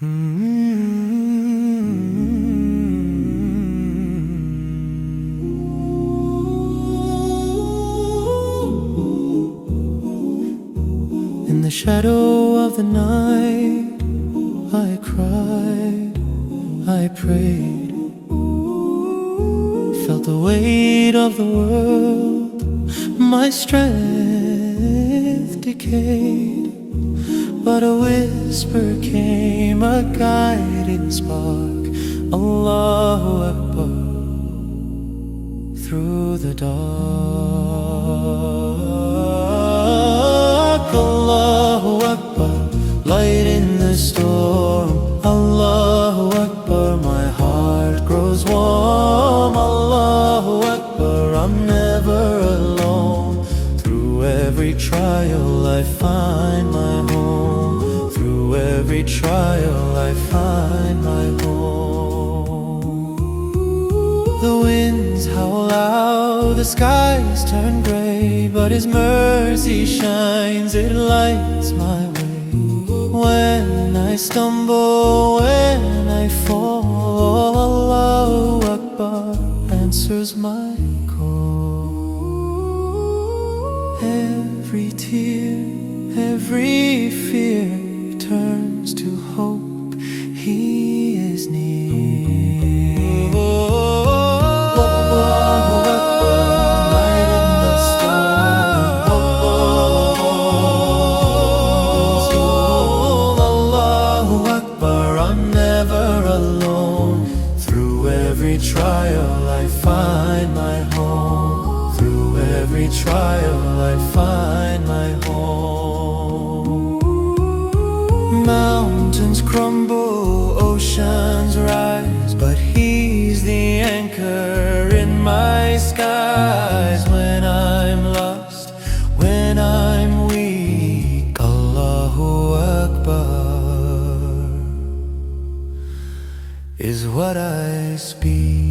In the shadow of the night, I cried, I prayed, felt the weight of the world, my strength decayed. But a whisper came, a guiding spark, Allahu Akbar, through the dark. Allahu Akbar, light in the storm. Allahu Akbar, my heart grows warm. Allahu Akbar, I'm never alone. Through every trial I find my home. Through every trial I find my home. The winds howl loud, the skies turn gray, but His mercy shines, it lights my way. When I stumble, when I fall, Allahu Akbar answers my call. Every tear, every fear turns to hope. He is near. Allahu Akbar, light in the storm. Allahu Akbar, I'm never alone. Through every trial I find my home. Through every trial I find my home. Mountains crumble, oceans rise, but He's the anchor in my skies. When I'm lost, when I'm weak, Allahu Akbar is what I speak.